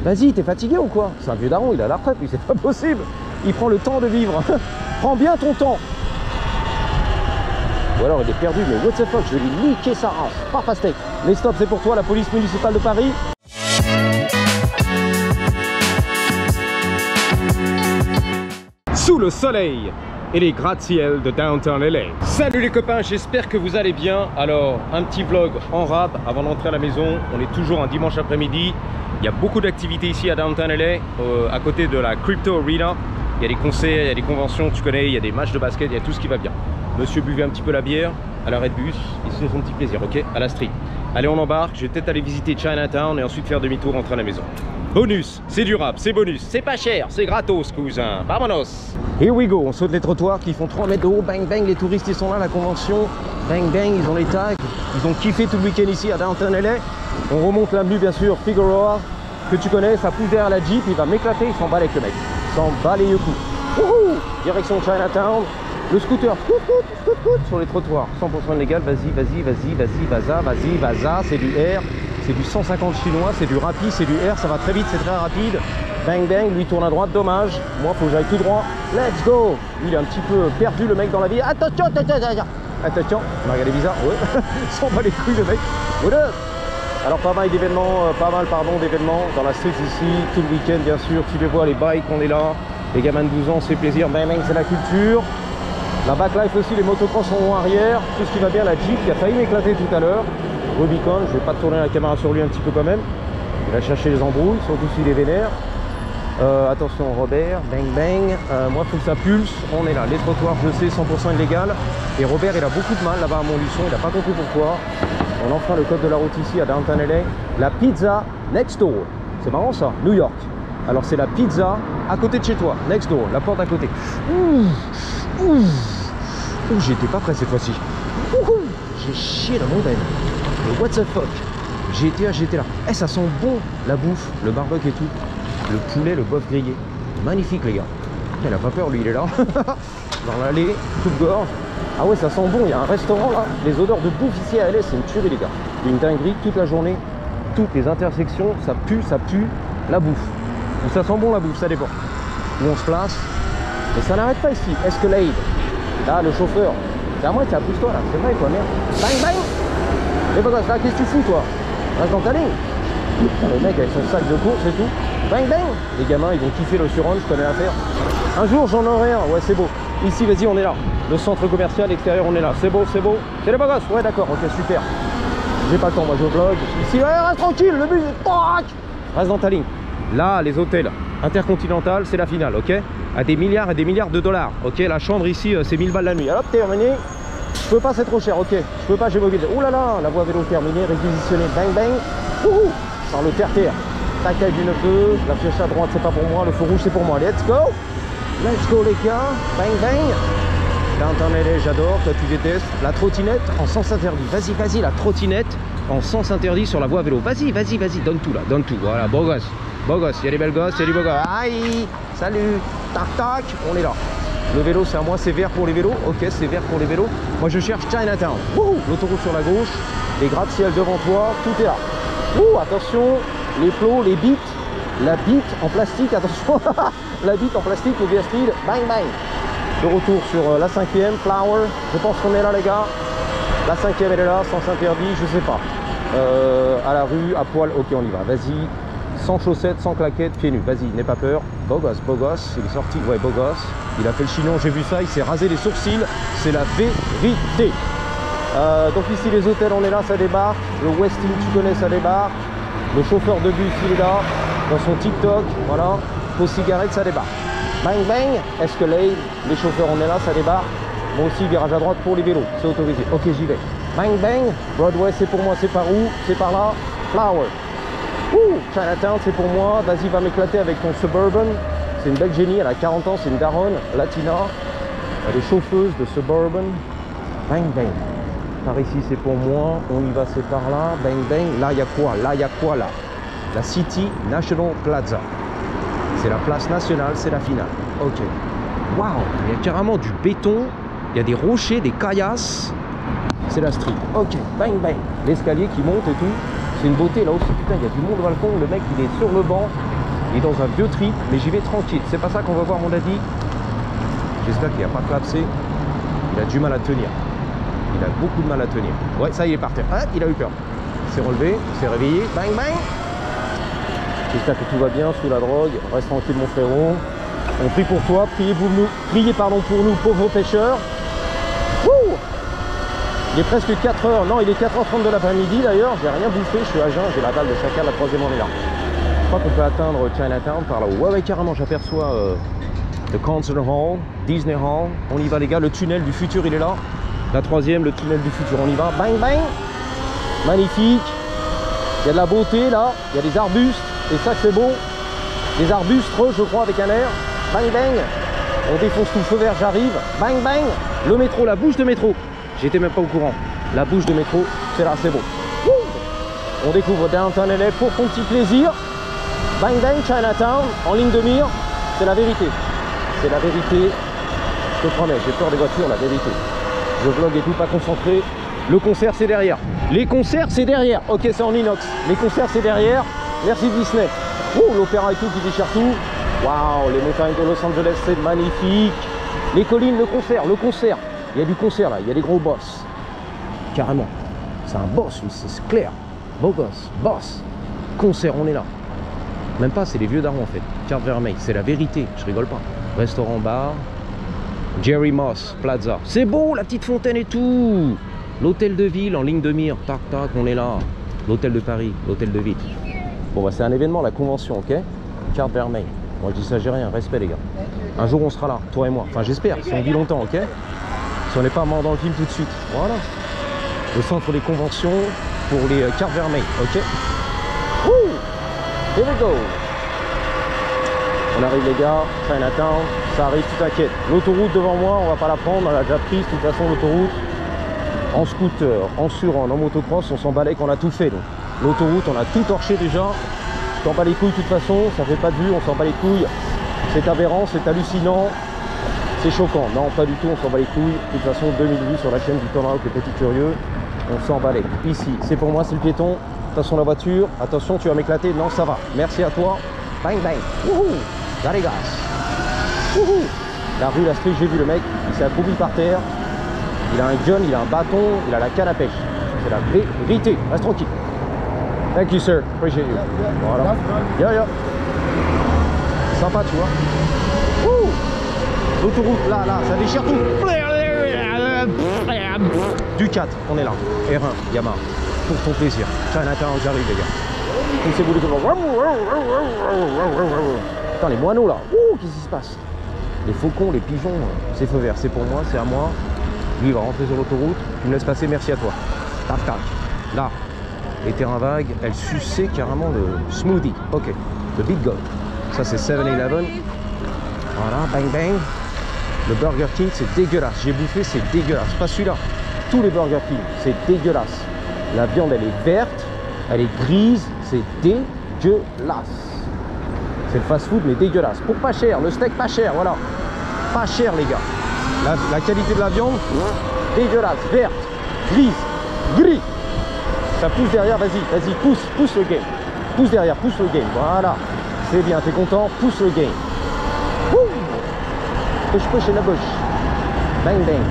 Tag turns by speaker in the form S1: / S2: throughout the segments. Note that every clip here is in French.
S1: Vas-y, t'es fatigué ou quoi? C'est un vieux daron, il a la retraite, lui, c'est pas possible. Il prend le temps de vivre. Prends bien ton temps. Ou alors il est perdu, mais what the fuck, je vais lui niquer sa race. Par pastèque. Les stops, c'est pour toi, la police municipale de Paris. Sous le soleil et les gratte-ciel de Downtown LA. Salut les copains, j'espère que vous allez bien. Alors, un petit vlog en rab avant d'entrer à la maison. On est toujours un dimanche après-midi. Il y a beaucoup d'activités ici à Downtown LA, à côté de la Crypto Arena. Il y a des concerts, il y a des conventions, tu connais, il y a des matchs de basket, il y a tout ce qui va bien. Monsieur buvait un petit peu la bière à l'arrêt de bus, il se fait son petit plaisir, ok, à la street. Allez, on embarque, je vais peut-être aller visiter Chinatown et ensuite faire demi-tour, rentrer à la maison. Bonus, c'est durable, c'est bonus, c'est pas cher, c'est gratos, cousin. Vamonos. Here we go, on saute les trottoirs qui font 3 mètres de haut, bang bang, les touristes ils sont là, la convention, bang bang, ils ont les tags, ils ont kiffé tout le week-end ici à Downtown LA. On remonte l'avenue bien sûr, Figueroa, que tu connais, ça pousse derrière la Jeep, il va m'éclater, il s'en bat avec le mec. Il s'en bat les yeux coups. Direction Chinatown, le scooter, sur les trottoirs, 100% légal, vas-y, vas-y, c'est du R. C'est du 150 chinois, c'est du rapide, c'est du R, ça va très vite, c'est très rapide. Bang bang, lui tourne à droite, dommage. Moi, faut que j'aille tout droit. Let's go. Il est un petit peu perdu le mec dans la vie. Attention, attention. On a regardé bizarre, ouais. S'en bat les couilles le mec. Alors pas mal d'événements, d'événements dans la street ici, tout le week-end bien sûr. Tu les vois, les bikes, on est là. Les gamins de 12 ans, c'est plaisir. Bang bang, c'est la culture. La backlife aussi, les motocross en arrière. Tout ce qui va bien, la Jeep qui a failli m'éclater tout à l'heure. Rubicon, je vais pas tourner la caméra sur lui un petit peu quand même. Il va chercher les embrouilles, surtout s'il est vénère. Attention Robert, bang bang. Moi faut que ça pulse, on est là. Les trottoirs, je sais, 100% illégal. Et Robert il a beaucoup de mal là-bas à Montluçon, il n'a pas compris pourquoi. On enfreint le code de la route ici à Downtown LA. La pizza next door. C'est marrant ça, New York. Alors c'est la pizza à côté de chez toi, next door, la porte à côté. J'étais pas prêt cette fois-ci. J'ai chié la montagne. What the fuck, j'étais là. Eh, ça sent bon la bouffe, le barbecue et tout. Le poulet, le bœuf grillé. Magnifique les gars. Il a pas peur lui, il est là. Dans l'allée, toute gorge. Ah ouais, ça sent bon, il y a un restaurant là. Les odeurs de bouffe ici à LA, c'est une tuerie les gars. Une dinguerie toute la journée. Toutes les intersections, ça pue la bouffe. Ou ça sent bon la bouffe, ça dépend. Où on se place. Mais ça n'arrête pas ici. Escalade. Là, le chauffeur. C'est à moi, tiens, pousse-toi là. C'est vrai quoi, merde. Bang bang. Mais bah là, qu'est-ce que tu fous toi? Reste dans ta ligne. Le mec avec son sac de course et tout. Bang bang. Les gamins ils vont kiffer le surrun, je connais l'affaire. Un jour j'en aurai un, ouais c'est beau. Ici vas-y on est là. Le centre commercial extérieur on est là. C'est beau, c'est beau. C'est les beaux gosses, ouais d'accord, ok super. J'ai pas le temps, moi je vlog. Ici, ouais, reste tranquille, le bus est... Reste dans ta ligne. Là les hôtels Intercontinental c'est la finale, ok? À des milliards et des milliards de dollars. Ok, la chambre ici c'est 1000 balles la nuit. Alors terminé. Je peux pas, c'est trop cher, ok. Je peux pas, j'ai mobile. Oh là là, la voie vélo terminée, réquisitionnée, bang bang. Ouhou, sans le terre-terre. Taquet du 9-2, la flèche à droite c'est pas pour moi, le feu rouge c'est pour moi. Let's go. Let's go les gars, bang bang. Downtown LA, j'adore, toi tu détestes. La trottinette en sens interdit. Vas-y, la trottinette en sens interdit sur la voie vélo. Vas-y, donne tout là, donne tout. Voilà, beau gosse, il y a des belles gosses, il y a du beau gosse. Aïe, salut, tac, on est là. Le vélo c'est à moi, c'est vert pour les vélos. Ok, c'est vert pour les vélos. Moi je cherche Chinatown. L'autoroute sur la gauche, les gratte-ciel devant toi, tout est là. Attention, les plots, les bites, la bite en plastique, attention. La bite en plastique, le Verspeed, bang bang. De retour sur la 5e, Flower. Je pense qu'on est là les gars. La 5e elle est là, sens interdit, je sais pas. À la rue, à poil, ok on y va, vas-y. Sans chaussettes, sans claquettes, pieds nus, vas-y, n'aie pas peur. Beau gosse, il est sorti, ouais beau gosse. Il a fait le chignon, j'ai vu ça, il s'est rasé les sourcils, c'est la vérité. Donc ici les hôtels, on est là, ça débarque. Le Westin, tu connais, ça débarque. Le chauffeur de bus, il est là, dans son TikTok, voilà. Pause cigarette, ça débarque. Bang bang, Escalade, les chauffeurs, on est là, ça débarque. Moi aussi, virage à droite pour les vélos, c'est autorisé. Ok, j'y vais. Bang bang, Broadway, c'est pour moi, c'est par où? C'est par là, Flower. Chinatown c'est pour moi, vas-y va m'éclater avec ton Suburban. C'est une belle génie, elle a 40 ans, c'est une daronne, latina. Elle est chauffeuse de Suburban. Bang bang. Par ici c'est pour moi, on y va c'est par là, bang bang. Là il y a quoi là? La City National Plaza. C'est la place nationale, c'est la finale. Ok. Waouh, il y a carrément du béton, il y a des rochers, des caillasses. C'est la street. Ok, bang bang. L'escalier qui monte et tout. C'est une beauté là aussi, putain, il y a du monde au balcon, le mec il est sur le banc, Il est dans un vieux trip, mais j'y vais tranquille. C'est pas ça qu'on va voir, mon daddy. J'espère qu'il n'a pas collapsé. Il a du mal à tenir. Il a beaucoup de mal à tenir. Ouais, ça, il est par terre. Ah, il a eu peur. Il s'est relevé, il s'est réveillé. Bang, bang. J'espère que tout va bien sous la drogue. Reste tranquille, mon frérot. On prie pour toi. Priez pour nous, pauvres pêcheurs. Wouh! Il est presque 4 heures. Non, il est 4h30 de l'après-midi d'ailleurs. J'ai rien bouffé. Je suis à jeun. J'ai la dalle de chacal. La troisième, on est là. Je crois qu'on peut atteindre Chinatown par là. Ouais, carrément. J'aperçois le Concert Hall, Disney Hall. On y va, les gars. Le tunnel du futur, il est là. La troisième, le tunnel du futur. On y va. Bang, bang. Magnifique. Il y a de la beauté là. Il y a des arbustes. Et ça, c'est beau. Des arbustes, je crois, avec un air. Bang, bang. On défonce tout. Feu vert, j'arrive. Bang, bang. Le métro, la bouche de métro. J'étais même pas au courant. La bouche de métro, c'est là, c'est beau. Wouh. On découvre Downtown LA pour son petit plaisir. Bang, bang, Chinatown. En ligne de mire. C'est la vérité. C'est la vérité. Je te promets, j'ai peur des voitures, la vérité. Je vlog et tout, pas concentré. Le concert, c'est derrière. Les concerts, c'est derrière. Ok, c'est en inox. Les concerts, c'est derrière. Merci Disney. Oh, l'opéra et tout qui déchire tout. Waouh, les montagnes de Los Angeles, c'est magnifique. Les collines, le concert. Il y a du concert là, il y a des gros boss. Carrément. C'est un boss, lui, c'est clair. Beau gosse, boss. Concert, on est là. Même pas, c'est les vieux darons en fait. Carte vermeille, c'est la vérité, je rigole pas. Restaurant, bar. Jerry Moss, Plaza. C'est beau, la petite fontaine et tout. L'hôtel de ville en ligne de mire. Tac, tac, on est là. L'hôtel de Paris, l'hôtel de ville. Bon, bah, c'est un événement, la convention, ok? Carte vermeille. Moi, je dis ça, j'ai rien. Respect, les gars. Un jour, on sera là, toi et moi. Enfin, j'espère, si on vit longtemps, ok? Si on n'est pas mort dans le film tout de suite. Voilà. Le centre des conventions pour les cartes vermeilles, ok? Wouh! Here we go! On arrive, les gars. Chinatown. Ça arrive, tu t'inquiètes. L'autoroute devant moi, on va pas la prendre. On l'a déjà prise, de toute façon, l'autoroute. En scooter, en suran, en motocross, on s'en balait qu'on a tout fait. L'autoroute, on a tout torché déjà. Je t'en bats les couilles de toute façon, ça fait pas de vue, on s'en bat les couilles. C'est aberrant, c'est hallucinant, c'est choquant. Non, pas du tout, on s'en bat les couilles. De toute façon, 2000 vues sur la chaîne du Tom Hawk, le petit curieux. On s'en balait. Ici, c'est pour moi, c'est le piéton. Attention la voiture, attention, tu vas m'éclater. Non, ça va. Merci à toi. Bang, bang. Wouhou. Là, les gars. Wouhou. La rue, la street, j'ai vu le mec, il s'est accroupi par terre. Il a un gun, il a un bâton, il a la canne à pêche. C'est la vérité. Reste tranquille. Thank you, sir. Appreciate you. Voilà. Yeah. Sympa, tu vois. Ouh. L'autoroute, là, ça déchire tout. Du 4, on est là. R1, Yamaha. Pour ton plaisir. Chinatown, j'arrive, les gars. Poussez-vous les gars. Putain, les moineaux, là. Ouh, qu'est-ce qui se passe? Les faucons, les pigeons, c'est feu vert. C'est pour moi, c'est à moi. Lui, il va rentrer sur l'autoroute. Tu me laisses passer, merci à toi. Tac, tac. Là, les terrains vagues, elle suçait carrément le smoothie. Ok, le Big Goat. Ça, c'est 7-Eleven. Voilà, bang, bang. Le Burger King, c'est dégueulasse. J'ai bouffé, c'est dégueulasse. Pas celui-là. Tous les Burger King, c'est dégueulasse. La viande, elle est verte, elle est grise. C'est dégueulasse. C'est le fast-food, mais dégueulasse. Pour pas cher, le steak pas cher, voilà. Pas cher, les gars. La qualité de la viande, dégueulasse, verte, grise, gris. Ça pousse derrière, vas-y, pousse le game. Pousse derrière, pousse le game, voilà. C'est bien, t'es content, pousse le game. Wouh. Push in the bush. Bang, bang.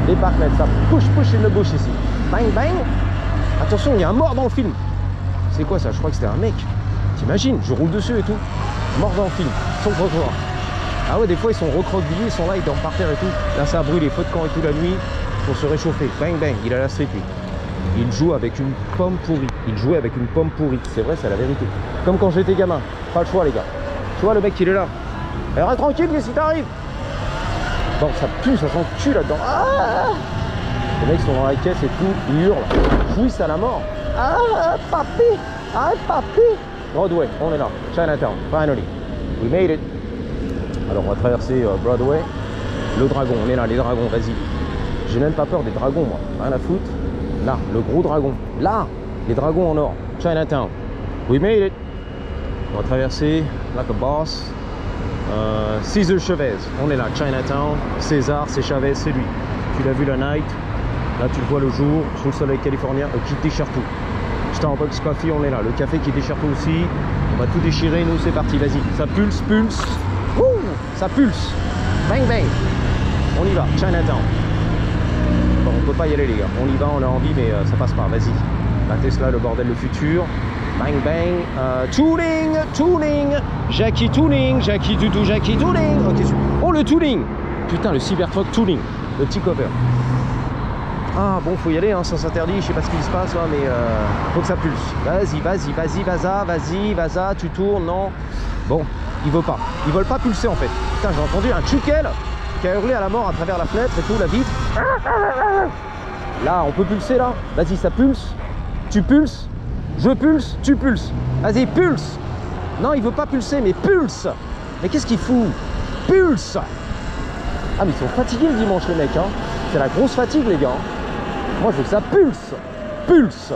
S1: Les parkmètres, ça push in the bush ici. Bang, bang. Attention, il y a un mort dans le film. C'est quoi ça? Je crois que c'était un mec. T'imagines, je roule dessus et tout. Mort dans le film, sans trottoir. Ah ouais, des fois ils sont recroquevillés, ils sont là, ils dorment par terre et tout. Là ça brûle, les feux de camp et tout la nuit pour se réchauffer. Bang bang, il a la street lui. Il joue avec une pomme pourrie. Il jouait avec une pomme pourrie. C'est vrai, c'est la vérité. Comme quand j'étais gamin. Pas le choix les gars. Tu vois le mec il est là. Eh, reste tranquille, qu'est-ce qui t'arrive? Bon, ça pue, ça sent le cul là-dedans. Ah, les mecs sont dans la caisse et tout, ils hurlent. Jouissent à la mort. Ah papi. Ah papi. Broadway, on est là. Chinatown, finally. We made it. Alors on va traverser Broadway. Le dragon, on est là, les dragons, vas-y. J'ai même pas peur des dragons, moi. Rien à foutre. Là, le gros dragon. Là, les dragons en or. Chinatown. We made it. On va traverser like a boss. César Chavez, on est là. Chinatown. César, c'est Chavez, c'est lui. Tu l'as vu la night. Là, tu le vois le jour, sous le soleil californien, qui déchire tout. Starbucks Coffee, on est là. Le café qui déchire tout aussi. On va tout déchirer, nous, c'est parti, vas-y. Ça pulse, pulse. Ouh, ça pulse. Bang, bang. On y va, Chinatown. Bon, on peut pas y aller, les gars. On y va, on a envie, mais ça passe pas. Vas-y. La Tesla, le bordel, le futur. Bang, bang. Tuning, tuning. Jackie Tuning, Jackie Tutu, Jackie Tuning. Ok, oh, le tuning. Putain, le Cybertruck Tuning. Le petit cover. Ah bon, faut y aller, hein, sans s'interdit, je sais pas ce qui se passe là, mais faut que ça pulse. Vas-y, vas-y, vas-y, vas-y, vas-y, tu tournes, non. Bon, ils veulent pas. Ils veulent pas pulser en fait. Putain, j'ai entendu un tchoukel qui a hurlé à la mort à travers la fenêtre et tout, la vitre. Là, on peut pulser là. Vas-y, ça pulse. Tu pulses. Je pulse, tu pulses. Vas-y, pulse. Non, il veut pas pulser, mais pulse. Mais qu'est-ce qu'il fout? Pulse. Ah, mais ils sont fatigués le dimanche, les mecs, hein. C'est la grosse fatigue, les gars. Moi, je veux que ça pulse. Pulse.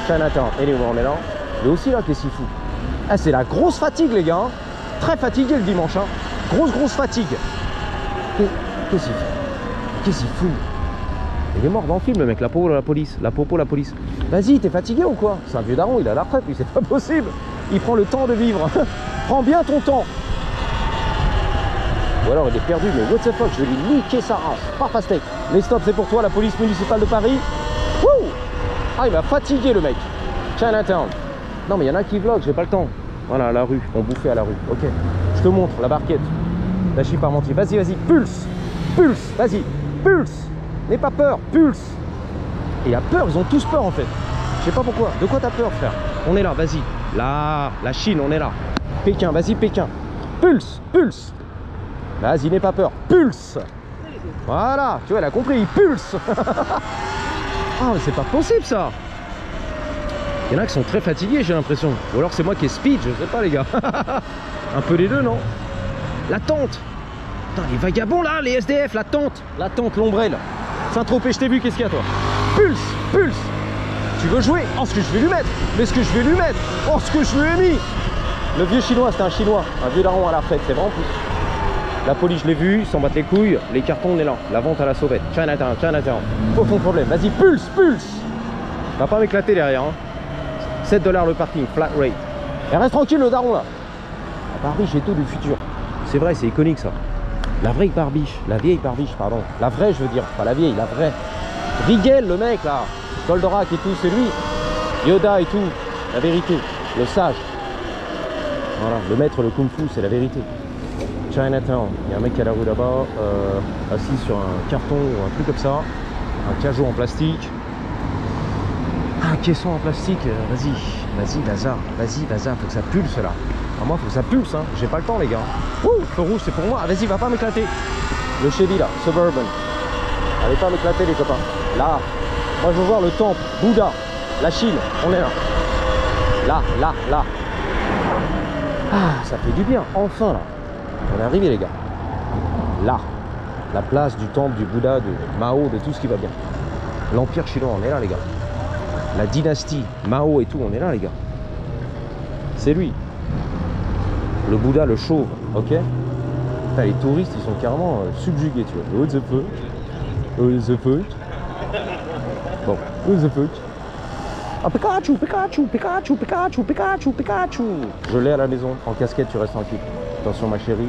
S1: Chinatown. Et on est là. Mais aussi là, qu'est-ce qu'il fout? Ah, c'est la grosse fatigue, les gars. Très fatigué le dimanche, hein. Grosse fatigue. Qu'est-ce qu'il fait? Qu'est-ce qu'il fout? Il est mort dans le film, le mec. La peau, la police. La popo, la police. Vas-y, t'es fatigué ou quoi? C'est un vieux daron, il a la retraite, lui. C'est pas possible. Il prend le temps de vivre. Prends bien ton temps. Ou alors il est perdu, mais what the fuck, je vais lui niquer sa race. Par pastèque. Les stops, c'est pour toi, la police municipale de Paris. Wouh! Ah, il m'a fatigué le mec. Chinatown. Non, mais il y en a qui vlog, j'ai pas le temps. Voilà, la rue, on bouffait à la rue. Ok. Je te montre la barquette. Là, je suis parmentier. Vas-y, vas-y, pulse. Pulse, vas-y, pulse. N'aie pas peur, pulse. Et il a peur, ils ont tous peur en fait. Je sais pas pourquoi. De quoi t'as peur, frère? On est là, vas-y. Là, la Chine, on est là. Pékin, vas-y, Pékin. Pulse, pulse. Vas-y, n'aie pas peur. Pulse. Voilà, tu vois, elle a compris, il pulse. Ah, mais c'est pas possible ça. Il y en a qui sont très fatigués, j'ai l'impression. Ou alors c'est moi qui ai speed, je sais pas, les gars. Un peu les deux, non? La tente. Putain, les vagabonds là, les SDF, la tente, l'ombrelle. Saint-Tropez, je t'ai vu, qu'est-ce qu'il y a toi? Pulse, pulse. Tu veux jouer? Oh, ce que je vais lui mettre. Mais ce que je vais lui mettre. Oh, ce que je lui ai mis. Le vieux chinois, c'était un chinois. Un vieux daron à la retraite, c'est vraiment plus. La police, je l'ai vu, ils s'en battent les couilles. Les cartons, on est là. La vente à la sauvette. Chinatown, Chinatown. Aucun problème. Vas-y, pulse, pulse. Va pas m'éclater derrière. Hein. 7 $ le parking, flat rate. Et reste tranquille, le daron là. La barbiche et tout du futur. C'est vrai, c'est iconique ça. La vraie barbiche. La vieille barbiche, pardon. La vraie, je veux dire. Pas la vieille, la vraie. Rigel, le mec là. Goldorak et tout, c'est lui. Yoda et tout. La vérité. Le sage. Voilà, le maître, le kung fu, c'est la vérité. Chinatown, il y a un mec à la rue là-bas, assis sur un carton ou un truc comme ça, un cajot en plastique, un caisson en plastique, vas-y, Lazare, vas-y, faut que ça pulse là. Ah, moi, faut que ça pulse, hein. J'ai pas le temps, les gars. Ouh, feu rouge, c'est pour moi, vas-y, va pas m'éclater. Le Chevy là, Suburban, allez pas m'éclater, les copains. Là, moi je veux voir le temple, Bouddha, la Chine, on est là. Là. Ah, ça fait du bien, enfin là. On est arrivé les gars. Là, la place du temple, du Bouddha, de Mao, de tout ce qui va bien. L'empire chinois, on est là les gars. La dynastie, Mao et tout, on est là les gars. C'est lui. Le Bouddha, le chauve, ok. Putain, les touristes, ils sont carrément subjugués, tu vois. What the fuck? What the fuck? Bon, what the fuck? Ah, Pikachu, Pikachu, Pikachu, Pikachu, Pikachu, Pikachu. Je l'ai à la maison, en casquette, tu restes tranquille. Attention ma chérie,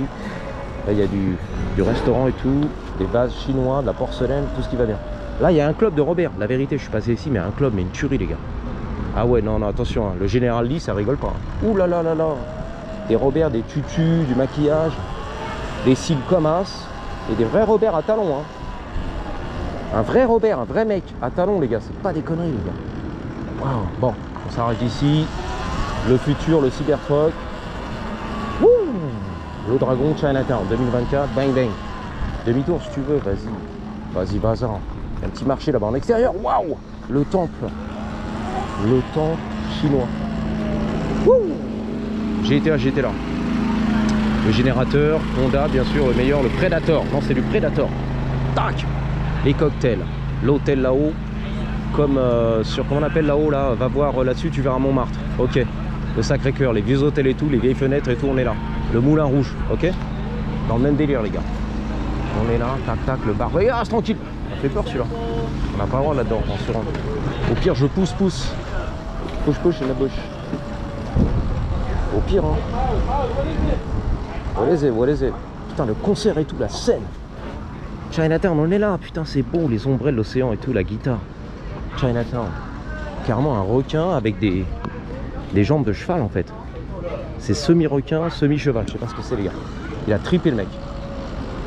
S1: là il y a du restaurant et tout, des vases chinois, de la porcelaine, tout ce qui va bien. Là il y a un club de Robert, la vérité je suis passé ici mais un club mais une tuerie les gars. Ah ouais non attention, hein. Le Général Lee ça rigole pas. Hein. Ouh là là là là. Des Robert, des tutus, du maquillage, des cils comme as et des vrais Robert à talons. Hein. Un vrai Robert, un vrai mec à talons les gars, c'est pas des conneries les gars. Waouh. Bon, on s'arrête ici. Le futur, le Cybertruck. Wouh. Le Dragon Chinatown 2024, bang bang. Demi-tour si tu veux, vas-y. Vas-y, bazar. Il y a un petit marché là-bas en extérieur. Waouh. Le temple. Le temple chinois. Wouh. J'ai été là. Le générateur, Honda, bien sûr, le meilleur, le Predator. Non, c'est du Predator. Tac. Les cocktails. L'hôtel là-haut. Comme sur, comment on appelle là-haut là, va voir là-dessus, tu verras Montmartre. Ok. Le Sacré-Cœur, les vieux hôtels et tout, les vieilles fenêtres et tout, on est là. Le Moulin Rouge, ok. Dans le même délire les gars. On est là, tac tac, le bar. Ah, c'est tranquille. Ça fait peur celui-là. On n'a pas le droit là-dedans, on se rend. Au pire, je pousse. Push in la bouche. Au pire, hein. What is it? Putain, le concert et tout, la scène. Chinatown, on est là. Putain, c'est beau, les ombrelles, l'océan et tout, la guitare. Chinatown. Carrément un requin avec des jambes de cheval, en fait. C'est semi-requin, semi-cheval. Je sais pas ce que c'est, les gars. Il a trippé, le mec.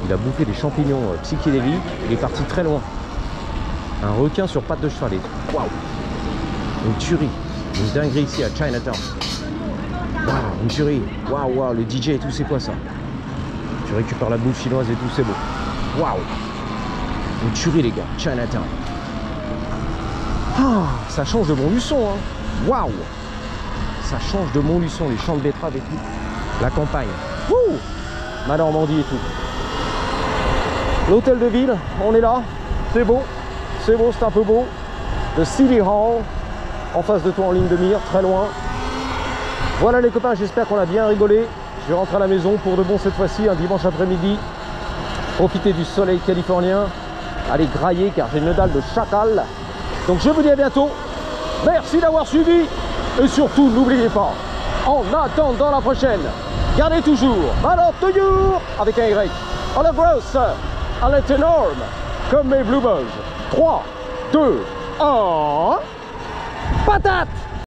S1: Il a bouffé des champignons psychédéliques. Il est parti très loin. Un requin sur pattes de cheval. Waouh! Une tuerie. Une dinguerie ici à Chinatown. Waouh, une tuerie. Waouh, waouh, le DJ et tout, c'est quoi ça? Tu récupères la bouffe chinoise et tout, c'est beau. Waouh! Une tuerie, les gars. Chinatown. Ah, ça change de Montluçon, hein. Waouh! Ça change de Montluçon, les champs de betteraves et tout. La campagne. Wouh! Ma Normandie et tout. L'hôtel de ville, on est là. C'est beau. C'est beau, c'est un peu beau. Le City Hall. En face de toi en ligne de mire, très loin. Voilà les copains, j'espère qu'on a bien rigolé. Je vais rentrer à la maison pour de bon cette fois-ci, un dimanche après-midi. Profiter du soleil californien. Aller grailler car j'ai une dalle de chacal. Donc je vous dis à bientôt. Merci d'avoir suivi. Et surtout, n'oubliez pas, en attendant la prochaine, gardez toujours Malheur toujours avec un Y. À la grosse, à l'énorme, comme mes Blue Balls. 3, 2, 1. Patate!